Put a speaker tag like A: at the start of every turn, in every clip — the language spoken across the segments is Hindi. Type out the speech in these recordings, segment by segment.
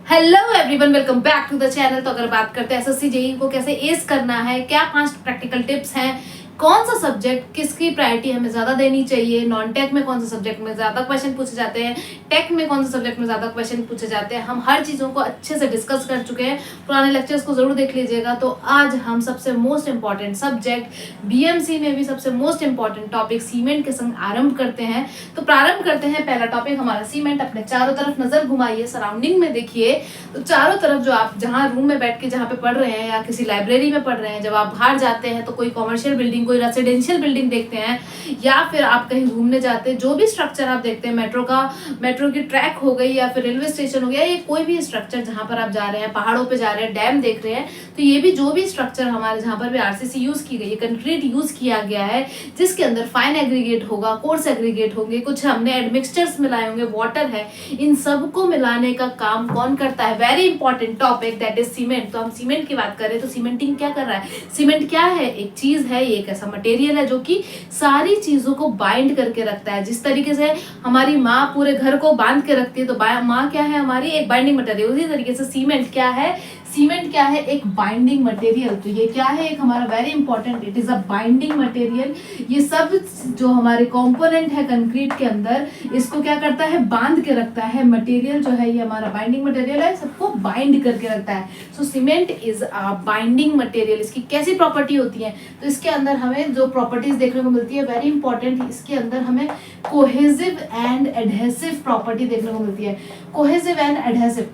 A: Hello everyone, welcome back to the channel. तो अगर बात करते हैं एसएससी जेईई को कैसे एस करना है, क्या 5 प्रैक्टिकल टिप्स हैं, कौन सा सब्जेक्ट किसकी प्रायोरिटी हमें ज्यादा देनी चाहिए, नॉन टेक में कौन सा सब्जेक्ट में ज्यादा क्वेश्चन पूछे जाते हैं, टेक में कौन सा सब्जेक्ट में ज्यादा क्वेश्चन पूछे जाते हैं, हम हर चीजों को अच्छे से डिस्कस कर चुके हैं। पुराने लेक्चर्स को जरूर देख लीजिएगा। तो आज हम सबसे मोस्ट इंपॉर्टेंट सब्जेक्ट बीएमसी में भी सबसे मोस्ट इंपॉर्टेंट टॉपिक सीमेंट के संग आरंभ करते हैं। तो प्रारंभ करते हैं। पहला टॉपिक हमारा सीमेंट। अपने चारों तरफ नजर घुमाइए, सराउंडिंग में देखिए। तो चारों तरफ जो आप जहाँ रूम में बैठ के जहाँ पे पढ़ रहे हैं या किसी लाइब्रेरी में पढ़ रहे हैं, जब आप बाहर जाते हैं तो कोई कॉमर्शियल बिल्डिंग, कोई रेसिडेंशियल बिल्डिंग देखते हैं, या फिर आप कहीं घूमने जाते हैं, जो भी स्ट्रक्चर आप देखते हैं, मेट्रो की ट्रैक हो गई या फिर रेलवे स्टेशन हो गया, ये कोई भी स्ट्रक्चर जहाँ पर आप जा रहे हैं, पहाड़ों पे जा रहे हैं, डैम देख रहे हैं, तो ये भी जो भी स्ट्रक्चर हमारे जहाँ पर भी आरसीसी यूज की गई है, कंक्रीट यूज किया गया है, जिसके अंदर फाइन एग्रीगेट होगा, कोर्स एग्रीगेट होंगे, कुछ हमने एडमिक्सचर्स मिलाए होंगे, वाटर है, इन सबको मिलाने का काम कौन करता है? Very important topic, that is cement. तो हम सीमेंट की बात करें तो सीमेंटिंग क्या कर रहा है? सीमेंट क्या है? एक चीज है, ये एक ऐसा मटेरियल है जो कि सारी चीजों को बाइंड करके रखता है। जिस तरीके से हमारी माँ पूरे घर को बांध के रखती है, तो माँ क्या है? हमारी एक बाइंडिंग मटेरियल। उसी तरीके से सीमेंट क्या है? सीमेंट क्या है? एक बाइंडिंग मटेरियल। तो ये क्या है? एक हमारा very important, it is a binding material. ये सब जो हमारे कंपोनेंट है कंक्रीट के अंदर, इसको क्या करता है? बांध के रखता है। मटेरियल जो है ये हमारा बाइंडिंग मटेरियल है, सबको बाइंड करके रखता है। So cement is a binding material. इसकी कैसी प्रॉपर्टी होती है? तो इसके अंदर हमें जो प्रॉपर्टीज देखने को मिलती है, वेरी इंपॉर्टेंट, इसके अंदर हमें कोहेसिव एंड एडहेसिव प्रॉपर्टी देखने को मिलती है। कोहेसिव एंड एडहेसिव,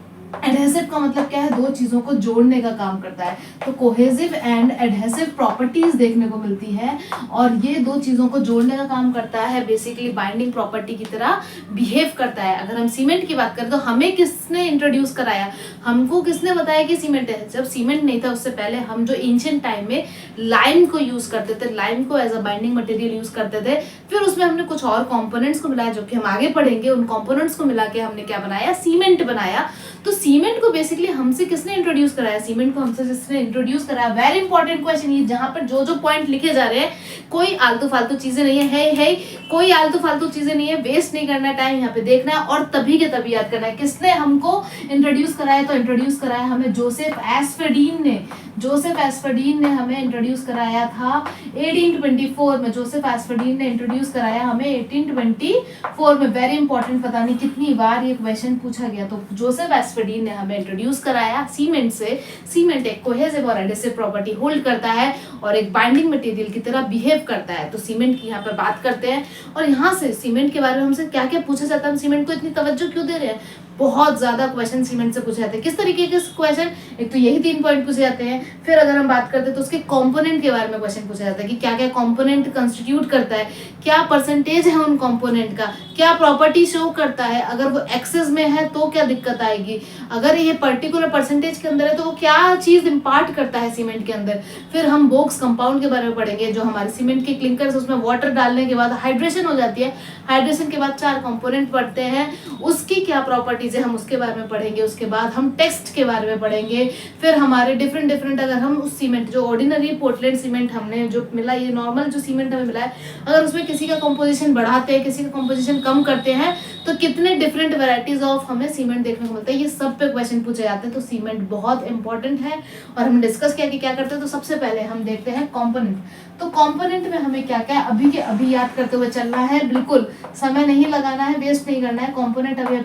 A: एडहेसिव का मतलब क्या है? दो चीजों को जोड़ने का काम करता है। तो कोहेसिव एंड एडहेसिव प्रॉपर्टीज देखने को मिलती है, और ये दो चीजों को जोड़ने का काम करता है, बेसिकली बाइंडिंग प्रॉपर्टी की तरह बिहेव करता है। अगर हम सीमेंट की बात करें तो हमें किसने इंट्रोड्यूस कराया, हमको किसने बताया कि सीमेंट है? जब सीमेंट नहीं था उससे पहले हम जो एंशिएंट टाइम में लाइम को यूज करते थे, लाइम को as a binding material use करते थे, फिर उसमें हमने कुछ और कंपोनेंट्स को मिलाया, जो कि हम आगे पढ़ेंगे। उन कंपोनेंट्स को मिला के हमने क्या बनाया? सीमेंट बनाया। तो सीमेंट को बेसिकली हमसे किसने इंट्रोड्यूस कराया? सीमेंट को हमसे जिसने इंट्रोड्यूस कराया, वेरी इंपॉर्टेंट क्वेश्चन ये, जहां पर जो जो पॉइंट लिखे जा रहे हैं, कोई आलतू फालतू चीजें नहीं है, कोई आलतू फालतू चीजें नहीं है, वेस्ट नहीं करना टाइम, यहाँ पे देखना है और तभी के तभी याद करना है। किसने हमको इंट्रोड्यूस कराया? तो इंट्रोड्यूस कराया हमें जोसेफ एस्फर्डीन ने। जोसेफ एस्फर्डीन ने हमें इंट्रोड्यूस कराया था 1824 में। जोसेफ एस्फर्डीन ने इंट्रोड्यूस कराया हमें 1824 में। वेरी इंपॉर्टेंट, पता नहीं कितनी बार ये क्वेश्चन पूछा गया। तो जोसेफ एस्फर्डीन ने हमें इंट्रोड्यूस कराया सीमेंट से। सीमेंट एक कोहेसिव और एडहेसिव प्रॉपर्टी होल्ड करता है और एक बाइंडिंग मटेरियल की तरह बिहेव करता है। तो सीमेंट की यहाँ पर बात करते हैं, और यहाँ से सीमेंट के बारे में हमसे क्या क्या पूछा जाता है, हम सीमेंट को इतनी तवज्जो क्यों दे रहे हैं? बहुत ज्यादा क्वेश्चन सीमेंट से पूछे जाते हैं। किस तरीके के क्वेश्चन? एक तो यही 3 पॉइंट पूछे जाते हैं। फिर अगर हम बात करते हैं तो उसके कंपोनेंट के बारे में क्वेश्चन पूछा जाता है कि क्या क्या कंपोनेंट कंस्टिट्यूट करता है, क्या परसेंटेज है उन कंपोनेंट का, क्या प्रॉपर्टी शो करता है, अगर वो एक्सेस में है तो क्या दिक्कत आएगी, अगर ये पर्टिकुलर परसेंटेज के अंदर है तो वो क्या चीज इंपार्ट करता है सीमेंट के अंदर। फिर हम बोक्स कंपाउंड के बारे में पढ़ेंगे, जो हमारे सीमेंट के क्लिंकर्स, उसमें वाटर डालने के बाद हाइड्रेशन हो जाती है, हाइड्रेशन के बाद 4 कंपोनेंट पढ़ते हैं, उसकी क्या प्रॉपर्टीज है हम उसके बारे में पढ़ेंगे। उसके बाद हम टेक्स्ट के बारे में पढ़ेंगे। फिर हमारे डिफरेंट अगर हम उस सीमेंट, जो ऑर्डिनरी पोर्टलैंड सीमेंट हमने जो मिला, ये नॉर्मल जो सीमेंट हमें मिला है, अगर उसमें किसी का कंपोजिशन बढ़ाते हैं, किसी का कंपोजिशन कम करते हैं, तो कितने डिफरेंट वैरायटीज ऑफ हमें सीमेंट देखने को मिलता है, ये सब पे क्वेश्चन पूछे जाते हैं। तो सीमेंट बहुत इंपॉर्टेंट है, और हम डिस्कस किया कि क्या करते हैं। तो सबसे पहले हम देखते हैं कंपोनेंट। तो कंपोनेंट में हमें क्या क्या अभी के अभी याद करते हुए चलना है, बिल्कुल समय नहीं लगाना है, वेस्ट नहीं करना है। कंपोनेंट अभी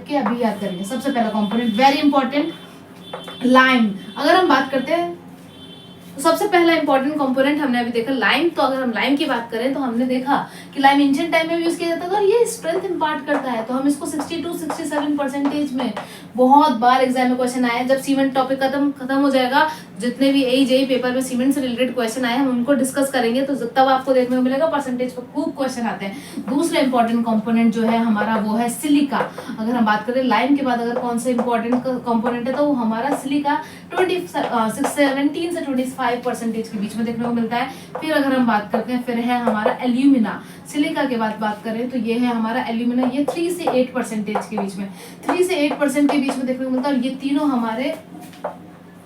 A: याद करेंगे। सबसे पहला कंपोनेंट वेरी इंपॉर्टेंट, लाइम। अगर हम बात करते हैं तो सबसे पहला इंपॉर्टेंट कंपोनेंट हमने अभी देखा लाइम। तो अगर हम लाइम की बात करें तो हमने देखा कि लाइम एंशिएंट टाइम में भी यूज किया जाता था, और ये स्ट्रेंथ इंपार्ट करता है। तो हम इसको 62-67% में बहुत बार एग्जाम में क्वेश्चन आए। जब सीमेंट टॉपिक खत्म हो जाएगा, जितने भी जेईई पेपर में सीमेंट से रिलेटेड क्वेश्चन आए, हम उनको डिस्कस करेंगे, तो तब आपको देखने को मिलेगा परसेंटेज पर खूब क्वेश्चन आते हैं। दूसरा इंपॉर्टेंट कंपोनेंट जो है हमारा, वो है सिलिका। अगर हम बात करें लाइम के बाद अगर कौन सा इंपॉर्टेंट कंपोनेंट है, तो वो हमारा सिलिका 17 से 25% के बीच में देखने को मिलता है। फिर अगर हम बात करते हैं, फिर है हमारा एल्यूमिना। सिलिका के बाद बात करें तो ये है हमारा एल्यूमिना, ये 3 से 8% के बीच में, 3 से 8% के बीच में देखने को मिलता है। और ये तीनों हमारे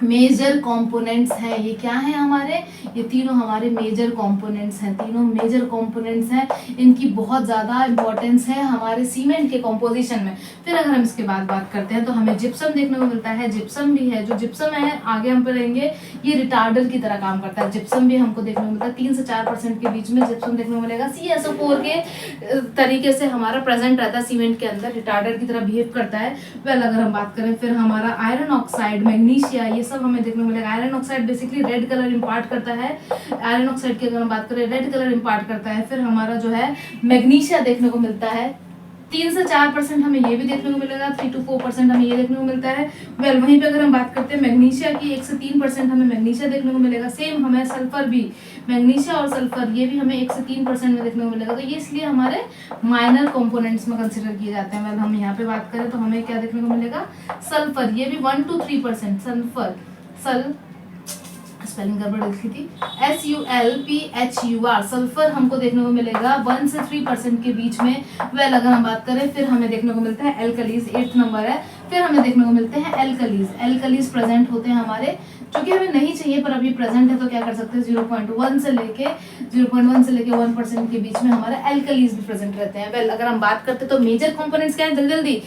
A: मेजर कंपोनेंट्स हैं। ये क्या है हमारे, ये तीनों हमारे मेजर कंपोनेंट्स हैं, तीनों मेजर कंपोनेंट्स हैं। इनकी बहुत ज़्यादा इंपॉर्टेंस है हमारे सीमेंट के कंपोजिशन में। फिर अगर हम इसके बाद बात करते हैं तो हमें जिप्सम देखने को मिलता है। जिप्सम भी है, जो जिप्सम है आगे हम पढ़ेंगे, ये रिटार्डर की तरह काम करता है। जिप्सम भी हमको देखने को मिलता है, 3 से 4% के बीच में जिप्सम देखने को मिलेगा। CSO4 के तरीके से हमारा प्रेजेंट रहता है सीमेंट के अंदर, रिटार्डर की तरह बिहेव करता है। वेल अगर हम बात करें फिर हमारा आयरन ऑक्साइड, मैग्नीशिया, ये सब हमें देखने को मिलेगा। Iron oxide basically red colour इंपार्ट करता है। आयरन ऑक्साइड की अगर हम बात करें रेड कलर इंपार्ट करता है। फिर हमारा जो है मैग्नीशिया देखने को मिलता है, 3 से 4% हमें ये भी देखने को मिलेगा, 3 to 4% हमें ये देखने को मिलता है। वेल वहीं पे अगर हम बात करते हैं मैग्नीशिया की, 1 से 3% हमें मैग्नीशिया देखने को मिलेगा। सेम हमें सल्फर भी, मैग्नीशिया और सल्फर ये भी हमें 1 से 3% में देखने को मिलेगा। तो ये इसलिए हमारे माइनर कंपोनेंट्स में कंसिडर किए जाते हैं। वेल हम यहाँ पे बात करें तो हमें क्या देखने को मिलेगा, सल्फर, ये भी 1 to 3%, सल्फर, स्पेलिंग गड़बड़ लिखी थी, SULPHUR, सल्फर हमको देखने को मिलेगा 1 से 3% के बीच में। वेल अगर हम बात करें फिर हमें देखने को मिलता है एल्कलीज, 8th नंबर है। फिर हमें देखने को मिलते हैं एल्कलीज प्रेजेंट होते हैं हमारे, क्योंकि हमें नहीं चाहिए पर अभी प्रेजेंट है तो क्या कर सकते हैं, 0.1 से लेके 1% के बीच में हमारे एल्कलीज भी प्रेजेंट रहते हैं। वेल अगर हम बात करते हैं तो मेजर कंपोनेंट्स क्या है, जल्दी जल्दी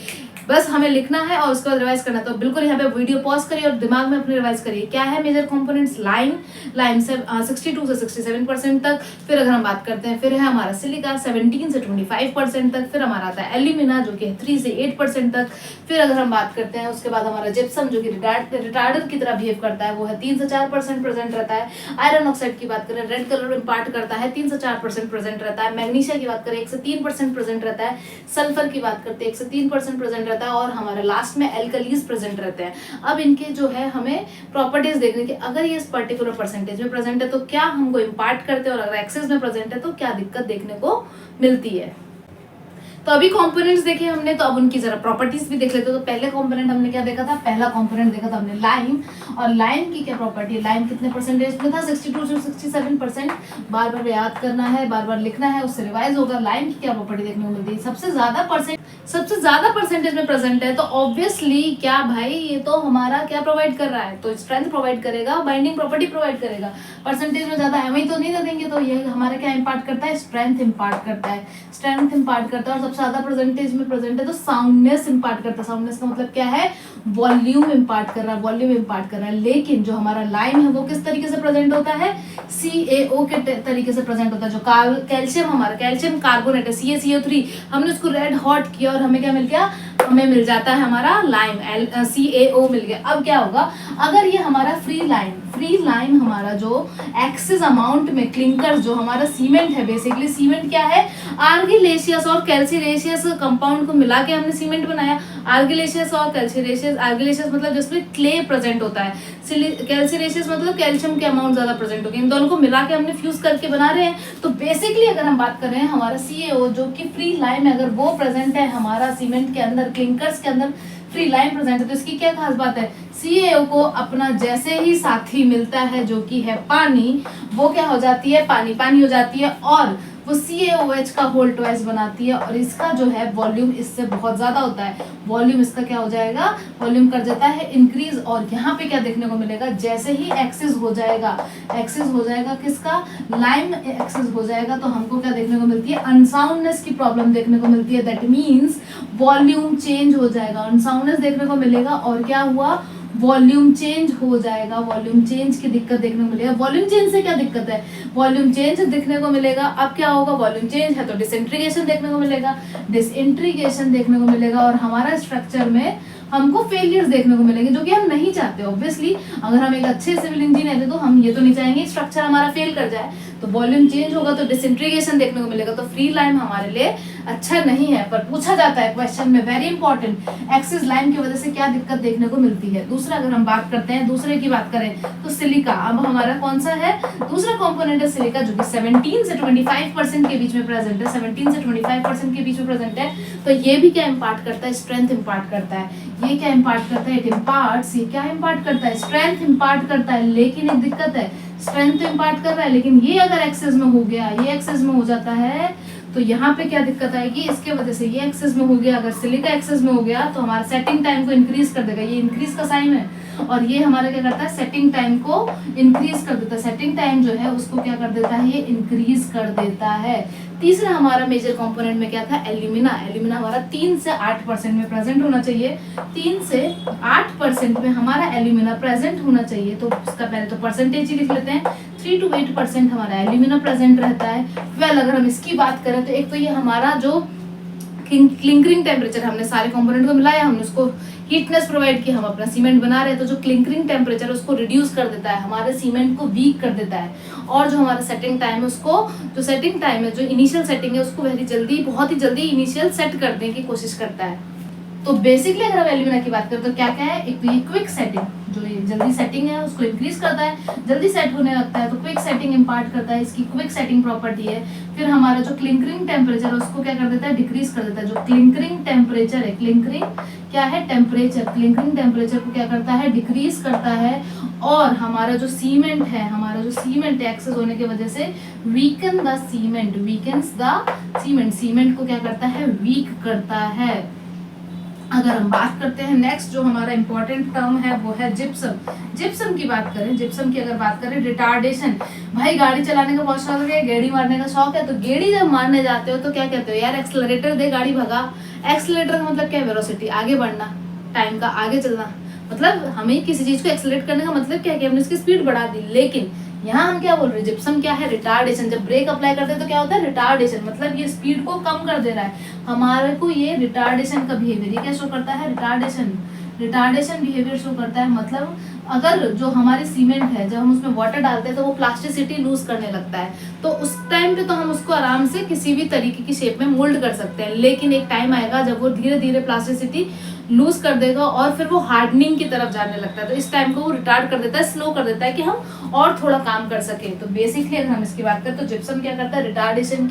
A: बस हमें लिखना है और उसके बाद रिवाइज करना है। तो बिल्कुल यहाँ पे वीडियो पॉज करिए और दिमाग में अपने रिवाइज करिए। क्या है मेजर कंपोनेंट्स, लाइम से 62 से 67% तक। फिर अगर हम बात करते हैं फिर है हमारा सिलिका 17 से 25% तक। फिर हमारा आता है एल्यूमिना जो कि 3 से 8% तक। फिर अगर हम बात करते हैं उसके बाद हमारा जिप्सम जो कि रिटार्डर की तरह बिहेव करता है, वो है 3 से 4% प्रेजेंट रहता है। आयरन ऑक्साइड की बात करें रेड कलर इंपार्ट करता है, 3 से 4% प्रेजेंट रहता है। मैग्नीशिया की बात करें 1 से 3% प्रेजेंट रहता है। सल्फर की बात करते हैं 1 से 3% प्रेजेंट रहता है। और हमारे लास्ट में एल्कलीज प्रेजेंट रहते हैं। अब इनके जो है हमें प्रॉपर्टीज देखने की, अगर ये इस पर्टिकुलर परसेंटेज में प्रेजेंट है तो क्या हमको इंपार्ट करते हैं, और अगर एक्सेस में प्रेजेंट है तो क्या दिक्कत देखने को मिलती है। तो अभी कंपोनेंट्स देखे हमने, तो अब उनकी जरा प्रॉपर्टीज भी देख लेते हैं। तो पहले कंपोनेंट हमने क्या देखा था, पहला कंपोनेंट देखा था हमने लाइम। और लाइम की क्या प्रॉपर्टी है, लाइम कितने परसेंटेज में था, 62 से 67%। बार बार याद करना है, बार बार लिखना है, उससे रिवाइज होगा। लाइम की क्या प्रॉपर्टी देखने को मिलती है, सबसे ज्यादा परसेंटेज में प्रेजेंट है तो ऑब्वियसली क्या भाई, ये तो हमारा क्या प्रोवाइड कर रहा है, तो स्ट्रेंथ प्रोवाइड करेगा, बाइंडिंग प्रॉपर्टी प्रोवाइड करेगा। परसेंटेज में ज्यादा एमआई तो नहीं दे देंगे, तो ये हमारा क्या इंपार्ट करता है, स्ट्रेंथ इंपार्ट करता है, स्ट्रेंथ इंपार्ट करता है। और सबसे ज्यादा परसेंटेज में प्रेजेंट है तो साउंडनेस इंपार्ट करता है। साउंडनेस का मतलब क्या है, वॉल्यूम इंपार्ट कर रहा है, वॉल्यूम इंपार्ट कर रहा है। लेकिन जो हमारा लाइम है वो किस तरीके से प्रेजेंट होता है, CaO के तरीके से प्रेजेंट होता है। जो कैल्शियम, हमारा कैल्शियम कार्बोनेट है CaCO3, हमने उसको रेड हॉट किया और हमें क्या मिल गया, हमें मिल जाता है हमारा लाइम, CaO मिल गया। अब क्या होगा, अगर ये हमारा फ्री लाइम हमारा जो एक्सेस अमाउंट में क्लिंकर, जो हमारा सीमेंट है, बेसिकली सीमेंट क्या है, आर्गिलेशियस और कैल्सीरेशियस कंपाउंड को मिला के हमने सीमेंट बनाया। आर्गिलेशियस और कैल्सीरेशियस, आर्गिलेशियस मतलब जिसमें क्ले प्रेजेंट होता है, कैल्सीरेशियस मतलब कैल्शियम के अमाउंट ज्यादा प्रेजेंट होगी। इन दोनों को मिला के हमने फ्यूज करके बना रहे हैं। तो बेसिकली अगर हम बात कर रहे हैं हमारा CaO जो कि फ्री लाइम है, अगर वो प्रेजेंट है हमारा सीमेंट के अंदर, क्लिंकर्स के अंदर फ्री लाइम प्रेजेंट है, तो इसकी क्या खास बात है, CaO को अपना जैसे ही साथी मिलता है जो कि है पानी, वो क्या हो जाती है, पानी हो जाती है, और वो CaOH का होल ट्वाइस बनाती है। और इसका जो है वॉल्यूम इससे बहुत ज्यादा होता है, वॉल्यूम इसका क्या हो जाएगा, वॉल्यूम कर जाता है इंक्रीज। और यहाँ पे क्या देखने को मिलेगा, जैसे ही एक्सेस हो जाएगा किसका, लाइम एक्सेस हो जाएगा, तो हमको क्या देखने को मिलती है, अनसाउंडनेस की प्रॉब्लम देखने को मिलती है। दैट मीन्स वॉल्यूम चेंज हो जाएगा, अनसाउंडनेस देखने को मिलेगा। और क्या हुआ, वॉल्यूम चेंज हो जाएगा, वॉल्यूम चेंज की दिक्कत देखने को मिलेगा। वॉल्यूम चेंज से क्या दिक्कत है, वॉल्यूम चेंज देखने को मिलेगा। अब क्या होगा, वॉल्यूम चेंज है तो डिसइंटीग्रेशन देखने को मिलेगा, और हमारा स्ट्रक्चर में हमको फेलियर्स देखने को मिलेंगे, जो कि हम नहीं चाहते। ऑब्वियसली अगर हम एक अच्छे सिविल इंजीनियर है तो हम ये तो नहीं चाहेंगे स्ट्रक्चर हमारा फेल कर जाए। तो वॉल्यूम चेंज होगा तो डिसइंटीग्रेशन देखने को मिलेगा। तो फ्री लाइम हमारे लिए अच्छा नहीं है, पर पूछा जाता है क्वेश्चन में, वेरी इंपॉर्टेंट, एक्सिस लाइम की वजह से क्या दिक्कत देखने को मिलती है। दूसरा अगर हम बात करते हैं, दूसरे की बात करें तो सिलिका, अब हमारा कौन सा है, दूसरा कंपोनेंट है सिलिका, जो कि 17 से 25% के बीच में प्रेजेंट है, 17 से 25% के बीच में प्रेजेंट है। तो ये भी क्या इंपार्ट करता है, स्ट्रेंथ इंपार्ट करता है। ये क्या इंपार्ट करता है, इट इंपार्ट्स, ये क्या इंपार्ट करता है, स्ट्रेंथ इंपार्ट करता है। लेकिन एक दिक्कत है, स्ट्रेंथ तो इंपार्ट कर रहा है, लेकिन ये अगर एक्सेस में हो गया, ये एक्सेस में हो जाता है, तो यहाँ पे क्या दिक्कत आएगी, इसके वजह से ये एक्सेस में हो गया, अगर सिलिका एक्सेस में हो गया तो हमारा सेटिंग टाइम को इंक्रीज कर देगा, ये इंक्रीज का साइन है, और ये हमारा क्या करता है, सेटिंग टाइम को इंक्रीज कर देता है, सेटिंग टाइम जो है उसको क्या कर देता है, ये इंक्रीज कर देता है। तीसरा हमारा मेजर कंपोनेंट में क्या था, एल्यूमिना। एल्यूमिना हमारा 3 से 8% में प्रेजेंट होना चाहिए, 3 से 8% में हमारा एल्यूमिना प्रेजेंट होना चाहिए। तो उसका पहले तो परसेंटेज ही लिख लेते हैं, 3 to 8% हमारा एल्यूमिना प्रेजेंट रहता है। वेल अगर हम इसकी बात करें तो एक तो ये हमारा जो क्लिंकरिंग टेम्परेचर, हमने सारे कंपोनेंट को मिलाया, हमने उसको हीटनेस प्रोवाइड की, हम अपना सीमेंट बना रहे हैं, तो जो क्लिंकरिंग टेम्परेचर उसको रिड्यूस कर देता है, हमारे सीमेंट को वीक कर देता है। और जो हमारा सेटिंग टाइम है उसको, जो सेटिंग टाइम है, जो इनिशियल सेटिंग है उसको वेरी जल्दी, बहुत ही जल्दी इनिशियल सेट करने की कोशिश करता है। तो बेसिकली अगर हम एल्यूमिना की बात करें तो क्या क्या है, एक तो ये क्विक सेटिंग, जो ये जल्दी सेटिंग है उसको इंक्रीज करता है, जल्दी सेट होने लगता है, तो क्विक सेटिंग इंपार्ट करता है, इसकी क्विक सेटिंग प्रॉपर्टी है। फिर हमारा जो क्लिंकरिंग टेम्परेचर है उसको क्या कर देता है, डिक्रीज कर देता है। जो क्लिंकरिंग टेम्परेचर है, क्लिंकरिंग क्या है, टेम्परेचर, क्लिंकरिंग टेम्परेचर को क्या करता है, डिक्रीज करता है। और हमारा जो सीमेंट है, हमारा जो सीमेंट एक्सेस होने की वजह से weaken the cement, weakens the cement, cement को क्या करता है, वीक करता है। अगर हम बात करते हैं नेक्स्ट जो हमारा इंपॉर्टेंट टर्म है वो है जिप्सम। जिप्सम की बात करें, जिप्सम की अगर बात करें, रिटार्डेशन। भाई गाड़ी चलाने का बहुत शौक है, गेड़ी मारने का शौक है, तो गेड़ी जब मारने जाते हो तो क्या कहते हो, यार एक्सेलरेटर दे, गाड़ी भगा। एक्सेलरेटर का मतलब क्या है, वेलोसिटी, आगे बढ़ना, टाइम का आगे चलना। मतलब हमें किसी चीज को एक्सेलरेट करने का मतलब क्या है कि हमने उसकी स्पीड बढ़ा दी। लेकिन यहाँ हम क्या बोल रहे हैं, जिप्सम क्या है, रिटार्डेशन। जब ब्रेक अप्लाई करते हैं तो क्या होता है, रिटार्डेशन, मतलब ये स्पीड को कम कर दे रहा है हमारे को, ये रिटार्डेशन का बिहेवियर, ये क्या शो करता है, रिटार्डेशन, रिटार्डेशन बिहेवियर शो करता है। मतलब अगर जो हमारी सीमेंट है, जब हम उसमें वाटर डालते हैं तो वो प्लास्टिसिटी लूज करने लगता है, तो उस टाइम पे तो हम उसको आराम से किसी भी तरीके की शेप में मोल्ड कर सकते हैं। लेकिन एक टाइम आएगा जब वो धीरे धीरे प्लास्टिसिटी लूज कर देगा और फिर वो हार्डनिंग की तरफ जाने लगता है, तो इस टाइम को वो रिटार्ड कर देता है, स्लो कर देता है कि हम और थोड़ा काम कर सके। तो बेसिकली अगर हम इसकी बात करें तो जिप्सम क्या करता है, रिटार्डेशन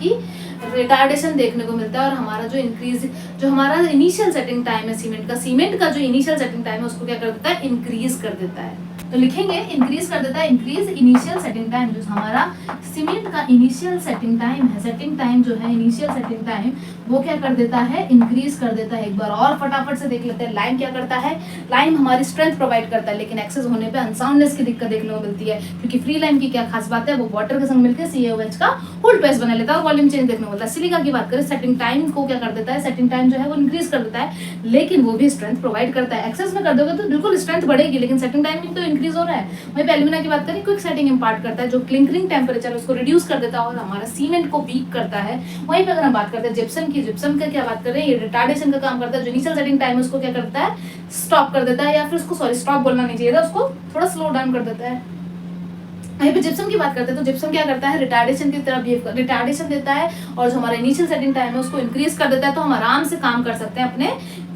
A: देखने को मिलता है। और हमारा जो इंक्रीज, जो हमारा इनिशियल सेटिंग टाइम है सीमेंट का जो इनिशियल सेटिंग टाइम है उसको क्या कर देता है, इंक्रीज कर देता है। तो लिखेंगे इंक्रीज कर देता है, इंक्रीज इनिशियल सेटिंग टाइम। जो हमारा सीमेंट का इनिशियल सेटिंग टाइम है, सेटिंग टाइम जो है, इनिशियल सेटिंग टाइम, वो क्या कर देता है, इंक्रीज कर देता है। एक बार और फटाफट से देख लेते हैं, लाइम क्या करता है, लाइम हमारी स्ट्रेंथ प्रोवाइड करता है, लेकिन एक्सेस होने पे अनसाउंडनेस की दिक्कत देखने को मिलती है। क्योंकि फ्री लाइम की क्या खास बात है, वो वाटर के संग मिलकर CaOH का होल्ड पेस्ट बना लेता है और वॉल्यूम चेंज देखने को मिलता है। सिलिका की बात करें, सेटिंग टाइम को क्या कर देता है, सेटिंग टाइम जो है वो इंक्रीज कर देता है, लेकिन वो भी स्ट्रेंथ प्रोवाइड करता है। एक्सेस में कर दोगे तो बिल्कुल स्ट्रेंथ बढ़ेगी, लेकिन सेटिंग टाइम तो इंक्रीज हो रहा है। वहीं पे एल्यूमिना की बात करें, क्विक सेटिंग इंपार्ट करता है, जो क्लिंकरिंग टेम्परेचर उसको रिड्यूस कर देता है और हमारा सीमेंट को वीक करता है। वहीं पे अगर हम बात करते हैं जिप्सम की, जिप्सम का क्या बात कर रहे हैं, ये रिटार्डेशन का काम करता है। जो इनिशियल सेटिंग टाइम है उसको क्या करता है, स्टॉप कर देता है, या फिर उसको, सॉरी स्टॉप बोलना नहीं चाहिए था, उसको थोड़ा स्लो डाउन कर देता है। वहीं पे जिप्सम की बात करते हैं तो जिप्सम क्या करता है, रिटार्डेशन की तरफ रिटार्डेशन देता है और जो हमारा इनिशियल सेटिंग टाइम है उसको इंक्रीज कर देता है, तो हम आराम से काम कर सकते हैं अपने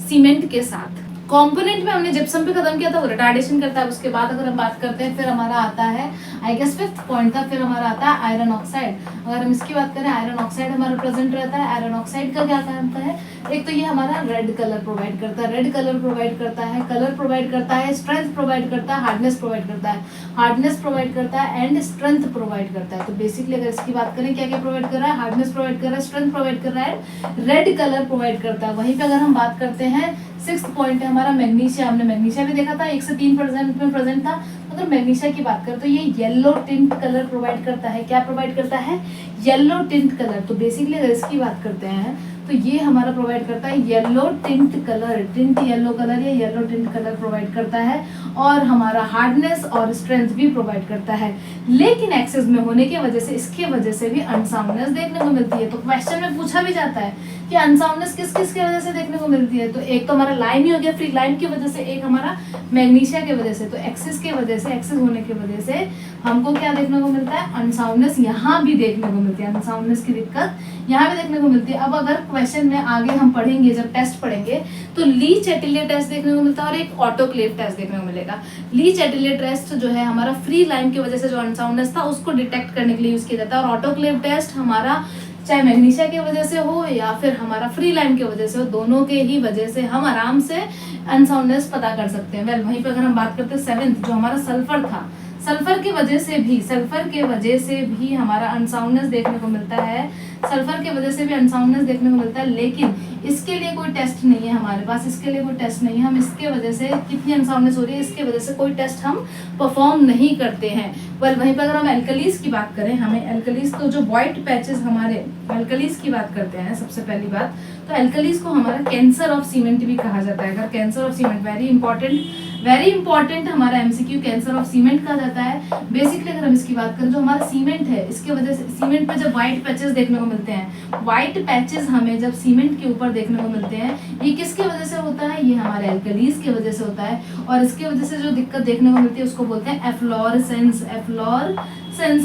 A: सीमेंट के साथ। कंपोनेंट में हमने जिप्सम पे खत्म किया था, वो रिटार्डेशन करता है। उसके बाद अगर हम बात करते हैं, फिर हमारा आता है, आई गेस 5th पॉइंट था, फिर हमारा आता है आयरन ऑक्साइड। अगर हम इसकी बात करें, आयरन ऑक्साइड हमारा प्रेजेंट रहता है। आयरन ऑक्साइड का क्या काम होता है, एक तो ये हमारा रेड कलर प्रोवाइड करता है, रेड कलर प्रोवाइड करता है, कलर प्रोवाइड करता है, स्ट्रेंथ प्रोवाइड करता है, हार्डनेस प्रोवाइड करता है, हार्डनेस प्रोवाइड करता है एंड स्ट्रेंथ प्रोवाइड करता है। तो बेसिकली अगर इसकी बात करें, क्या क्या प्रोवाइड कर रहा है, हार्डनेस प्रोवाइड कर रहा है, स्ट्रेंथ प्रोवाइड कर रहा है, रेड कलर प्रोवाइड करता है। वहीं पे अगर हम बात करते हैं, 6th पॉइंट है हमारा मैग्नीशिया। हमने मैग्नीशिया भी देखा था, 1 से 3% में प्रेजेंट था। अगर मैग्नीशिया की बात करें तो ये येलो टिंट कलर प्रोवाइड करता है। क्या प्रोवाइड करता है, येलो टिंट कलर। तो बेसिकली अगर इसकी बात करते हैं तो ये हमारा प्रोवाइड करता है yellow tint colour, tint yellow colour या येलो टिंट कलर प्रोवाइड करता है, और हमारा हार्डनेस और स्ट्रेंथ भी प्रोवाइड करता है। लेकिन एक्सेस में होने की वजह से, इसके वजह से भी अनसाउंडनेस देखने को मिलती है। तो क्वेश्चन में पूछा भी जाता है कि अनसाउंडनेस किस किस की वजह से देखने को मिलती है, तो एक तो हमारा लाइम ही हो गया, फ्री लाइम की वजह से, एक हमारा मैग्नीशिया की वजह से। तो एक्सेस की वजह से, एक्सेस होने की वजह से हमको क्या देखने को मिलता है, अनसाउंडनेस यहाँ भी देखने को मिलती है, अनसाउंडनेस की दिक्कत यहाँ भी देखने को मिलती है। अब अगर क्वेश्चन में आगे हम पढ़ेंगे, जब टेस्ट पढ़ेंगे, तो ली चैटिलियर टेस्ट देखने को मिलता है और एक ऑटोक्लेव टेस्ट देखने को मिलेगा। ली चैटिलियर टेस्ट जो है हमारा फ्री लाइम की वजह से जो अनसाउंडनेस था उसको डिटेक्ट करने के लिए यूज किया जाता है, और ऑटोक्लेव टेस्ट हमारा चाहे मैग्नीशिया की वजह से हो या फिर हमारा फ्री लाइम की वजह से हो, दोनों के ही वजह से हम आराम से अनसाउंडनेस पता कर सकते हैं। वेल वहीं पर अगर हम बात करते हैं 7th जो हमारा सल्फर था, सल्फर की वजह से भी हमारा अनसाउंडनेस देखने को मिलता है, सल्फर की वजह से भी अनसाउंडनेस देखने को मिलता है, लेकिन इसके लिए कोई टेस्ट नहीं है हमारे पास, इसके लिए कोई टेस्ट नहीं है। हम इसके वजह से कितनी अनसाउंडनेस हो रही है इसके वजह से कोई टेस्ट हम परफॉर्म नहीं करते हैं। पर वहीं पर अगर हम एल्कलीज की बात करें, हमें एल्कलीज तो जो व्हाइट पैचेस हमारे एल्कलीज की बात करते हैं सबसे पहली बात, तो एल्कलीज को हमारा कैंसर ऑफ सीमेंट भी कहा जाता है। अगर cancer of cement very important हमारा एमसीक्यू कैंसर ऑफ सीमेंट कहा जाता है। बेसिकली अगर हम इसकी बात करें, जो हमारा सीमेंट है इसके वजह से सीमेंट पे जब व्हाइट पैचेस देखने को मिलते हैं, व्हाइट पैचेस हमें जब सीमेंट के ऊपर देखने को मिलते हैं, ये किसके वजह से होता है? ये हमारे एल्कलीज की वजह से होता है। और इसके वजह से जो दिक्कत देखने को मिलती है उसको बोलते हैं एफ्लोरेसेंस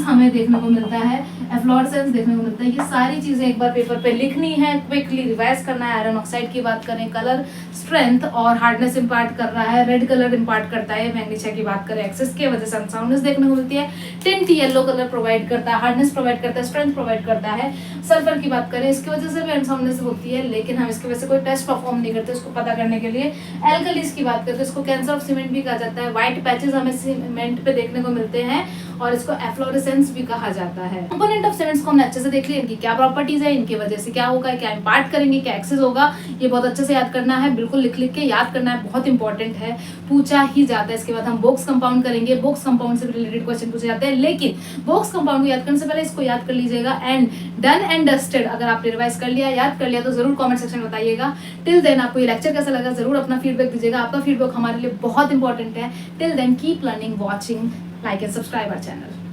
A: हमें देखने को मिलता है, एफ्लोरेसेंस देखने को मिलता है। ये सारी चीजें एक बार पेपर पे लिखनी है, क्विकली रिवाइज करना है। आयरन ऑक्साइड की बात करें, कलर स्ट्रेंथ और हार्डनेस इंपार्ट कर रहा है, रेड कलर इंपार्ट करता है। मैग्नीशिया की बात करें, एक्सेस की वजह से अनसाउंडनेस देखने को मिलती है। टिंट येलो कलर प्रोवाइड करता है, हार्डनेस प्रोवाइड करता है, स्ट्रेंथ प्रोवाइड करता है। सल्फर की बात करें, इसकी वजह से भी अनसाउंडनेस होती है, लेकिन हम इसकी वजह से कोई टेस्ट परफॉर्म नहीं करते उसको पता करने के लिए। एल्कलीज की बात करते हैं, इसको कैंसर ऑफ सीमेंट भी कहा जाता है। व्हाइट पैचेस हमें सीमेंट पे देखने को मिलते हैं और इसको एफ्लोरेसेंस भी कहा जाता है। कंपोनेंट ऑफ सीमेंट्स को हमने अच्छे से देख लिया, इनकी क्या प्रॉपर्टीज है, इनकी वजह से क्या होगा, क्या इंपार्ट करेंगे, क्या एक्सेस होगा, ये बहुत अच्छे से याद करना है। बिल्कुल लिख के याद करना है, बहुत इंपॉर्टेंट है, पूछा ही जाता है। इसके बाद हम बॉक्स कंपाउंड करेंगे, बॉक्स कंपाउंड से रिलेटेड क्वेश्चन पूछे जाते हैं, लेकिन बॉक्स कंपाउंड को याद करने से पहले इसको याद कर लीजिएगा। एंड डन एंड डस्टेड, अगर आपने रिवाइज कर लिया, याद कर लिया, तो जरूर कमेंट सेक्शन में बताइएगा। टिल देन आपको ये लेक्चर कैसा लगा जरूर अपना फीडबैक दीजिएगा, आपका फीडबैक हमारे लिए बहुत इंपॉर्टेंट है। Till then keep learning, watching, like and subscribe our channel.